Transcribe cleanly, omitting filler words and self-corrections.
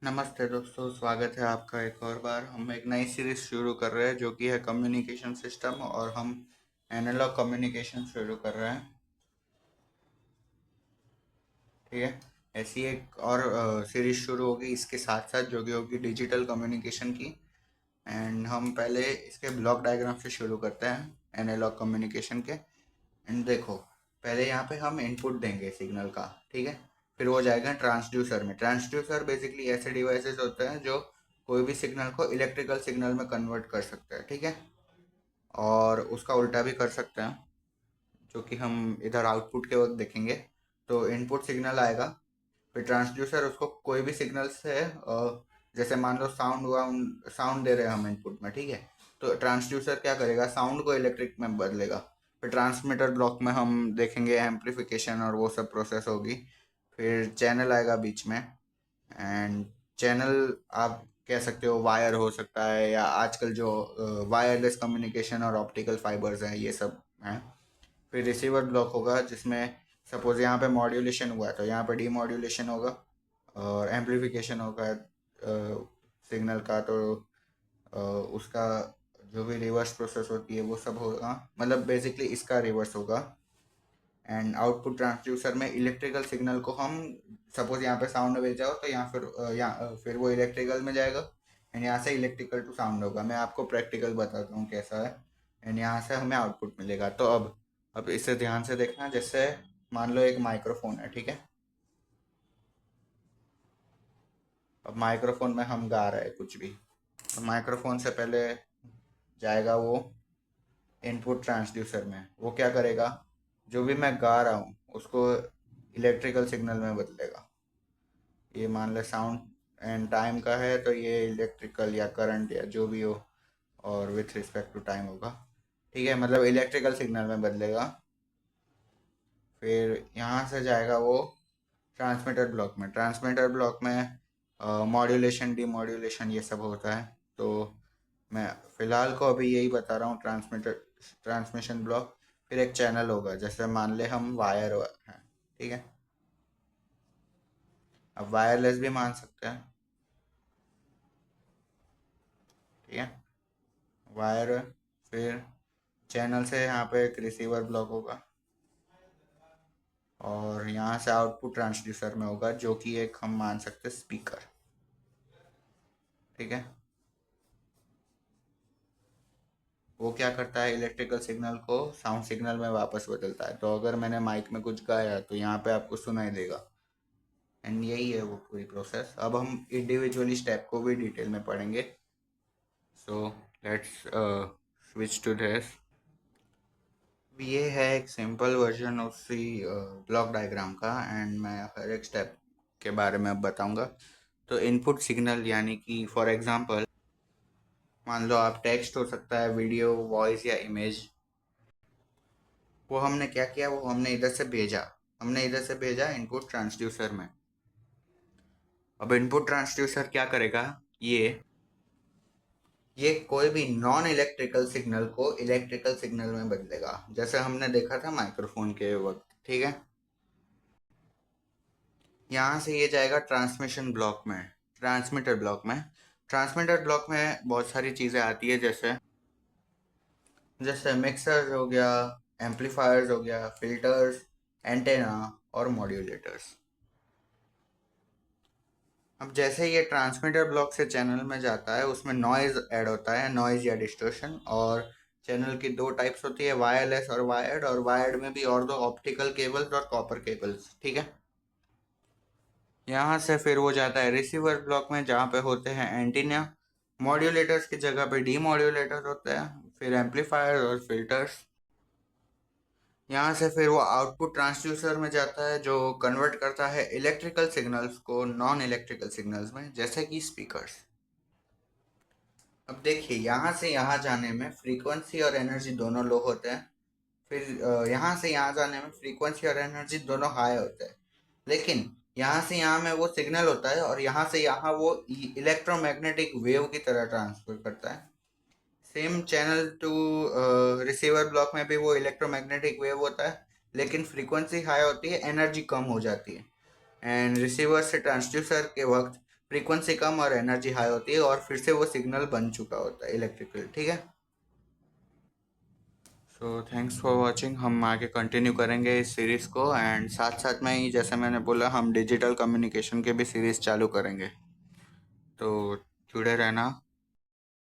नमस्ते दोस्तों, स्वागत है आपका एक और बार। हम एक नई सीरीज शुरू कर रहे हैं जो कि है कम्युनिकेशन सिस्टम, और हम एनालॉग कम्युनिकेशन शुरू कर रहे हैं। ठीक है। ऐसी एक और सीरीज शुरू होगी इसके साथ साथ, जो कि होगी डिजिटल कम्युनिकेशन की। एंड हम पहले इसके ब्लॉक डायग्राम से शुरू करते हैं एनालॉग कम्युनिकेशन के। एंड देखो, पहले यहाँ पे हम इनपुट देंगे सिग्नल का। ठीक है। फिर वो जाएगा ट्रांसड्यूसर में। ट्रांसड्यूसर बेसिकली ऐसे डिवाइसेस होते हैं जो कोई भी सिग्नल को इलेक्ट्रिकल सिग्नल में कन्वर्ट कर सकते हैं। ठीक है। और उसका उल्टा भी कर सकते हैं, जो कि हम इधर आउटपुट के वक्त देखेंगे। तो इनपुट सिग्नल आएगा, फिर ट्रांसड्यूसर उसको कोई भी सिग्नल से जैसे मान लो साउंड साउंड दे रहे हैं हम इनपुट में। ठीक है। तो ट्रांसड्यूसर क्या करेगा, साउंड को इलेक्ट्रिक में बदलेगा। फिर ट्रांसमीटर ब्लॉक में हम देखेंगे एम्पलीफिकेशन और वो सब प्रोसेस होगी। फिर चैनल आएगा बीच में। एंड चैनल आप कह सकते हो वायर हो सकता है, या आजकल जो वायरलेस कम्युनिकेशन और ऑप्टिकल फाइबर्स हैं ये सब हैं। फिर रिसीवर ब्लॉक होगा, जिसमें सपोज यहाँ पे मॉड्यूलेशन हुआ है तो यहाँ पे डीमॉड्यूलेशन होगा, और एम्पलीफिकेशन होगा सिग्नल का। तो उसका जो भी रिवर्स प्रोसेस होती है वो सब होगा, मतलब बेसिकली इसका रिवर्स होगा। एंड आउटपुट ट्रांसड्यूसर में इलेक्ट्रिकल सिग्नल को हम सपोज यहाँ पे साउंड भेजा हो तो यहाँ फिर वो इलेक्ट्रिकल में जाएगा। एंड यहाँ से इलेक्ट्रिकल टू साउंड होगा। मैं आपको प्रैक्टिकल बताता हूँ कैसा है। एंड यहाँ से हमें आउटपुट मिलेगा। तो अब इसे ध्यान से देखना। जैसे मान लो एक माइक्रोफोन है। ठीक है। अब माइक्रोफोन में हम गा रहे हैं कुछ भी, तो माइक्रोफोन से पहले जाएगा वो इनपुट ट्रांसड्यूसर में। वो क्या करेगा, जो भी मैं गा रहा हूँ उसको इलेक्ट्रिकल सिग्नल में बदलेगा। ये मान ले साउंड एंड टाइम का है, तो ये इलेक्ट्रिकल या करंट या जो भी हो, और विथ रिस्पेक्ट टू टाइम होगा। ठीक है, मतलब इलेक्ट्रिकल सिग्नल में बदलेगा। फिर यहाँ से जाएगा वो ट्रांसमीटर ब्लॉक में। ट्रांसमीटर ब्लॉक में मॉड्यूलेशन डीमॉड्यूलेशन ये सब होता है। तो मैं फ़िलहाल को अभी यही बता रहा हूँ, ट्रांसमिशन ब्लॉक। फिर एक चैनल होगा, जैसे मान ले हम वायर हैं। ठीक है। अब वायरलेस भी मान सकते हैं। ठीक है। वायर, फिर चैनल से यहाँ पे एक रिसीवर ब्लॉक होगा, और यहाँ से आउटपुट ट्रांसड्यूसर में होगा, जो कि एक हम मान सकते स्पीकर। ठीक है। वो क्या करता है, इलेक्ट्रिकल सिग्नल को साउंड सिग्नल में वापस बदलता है। तो अगर मैंने माइक में कुछ गाया तो यहाँ पे आपको सुनाई देगा। एंड यही है वो पूरी प्रोसेस। अब हम इंडिविजुअली स्टेप को भी डिटेल में पढ़ेंगे। So let's switch to this. ये है एक सिंपल वर्जन उसी ब्लॉक डायग्राम का, एंड मैं हर एक स्टेप के बारे में अब बताऊंगा। तो इनपुट सिग्नल यानी कि फॉर एग्जांपल मान लो आप टेक्स्ट हो सकता है, वीडियो, वॉइस या इमेज। वो हमने क्या किया, वो हमने इधर से भेजा इनपुट ट्रांसड्यूसर में। अब इनपुट ट्रांसड्यूसर क्या करेगा, ये कोई भी नॉन इलेक्ट्रिकल सिग्नल को इलेक्ट्रिकल सिग्नल में बदलेगा, जैसे हमने देखा था माइक्रोफोन के वक्त। ठीक है। यहाँ से ये जाएगा ट्रांसमिशन ब्लॉक में, ट्रांसमीटर ब्लॉक में। ट्रांसमीटर ब्लॉक में बहुत सारी चीज़ें आती है, जैसे जैसे मिक्सर्स हो गया, एम्पलीफायर्स हो गया, फिल्टर्स, एंटेना और मॉड्यूलेटर्स। अब जैसे ये ट्रांसमीटर ब्लॉक से चैनल में जाता है, उसमें नॉइज ऐड होता है, नॉइज या डिस्टॉर्शन। और चैनल की दो टाइप्स होती है, वायरलेस और वायर्ड में भी और दो, ऑप्टिकल केबल्स और कॉपर केबल्स। ठीक है। यहाँ से फिर वो जाता है रिसीवर ब्लॉक में, जहाँ पे होते हैं एंटीना। मॉड्यूलेटर्स की जगह पे डीमॉड्यूलेटर होते हैं, फिर एम्पलीफायर और फिल्टर्स। यहाँ से फिर वो आउटपुट ट्रांसड्यूसर में जाता है, जो कन्वर्ट करता है इलेक्ट्रिकल सिग्नल्स को नॉन इलेक्ट्रिकल सिग्नल्स में, जैसे कि स्पीकर्स। अब देखिए, यहाँ से यहाँ जाने में फ्रीक्वेंसी और एनर्जी दोनों लो होते हैं। फिर यहाँ से यहाँ जाने में फ्रीक्वेंसी और एनर्जी दोनों हाई होते हैं। लेकिन यहाँ से यहाँ में वो सिग्नल होता है, और यहाँ से यहाँ वो इलेक्ट्रोमैग्नेटिक वेव की तरह ट्रांसफर करता है। Same channel to receiver block में भी वो इलेक्ट्रोमैग्नेटिक वेव होता है, लेकिन फ्रीक्वेंसी हाई होती है, एनर्जी कम हो जाती है। एंड रिसीवर से ट्रांसड्यूसर के वक्त फ्रीक्वेंसी कम और एनर्जी हाई होती है और फिर से वो सिग्नल बन चुका होता है इलेक्ट्रिकल, ठीक है। So thanks for watching. हम आगे कंटिन्यू करेंगे इस सीरीज़ को, एंड साथ साथ में ही जैसे मैंने बोला हम डिजिटल कम्युनिकेशन के भी सीरीज़ चालू करेंगे, तो जुड़े रहना।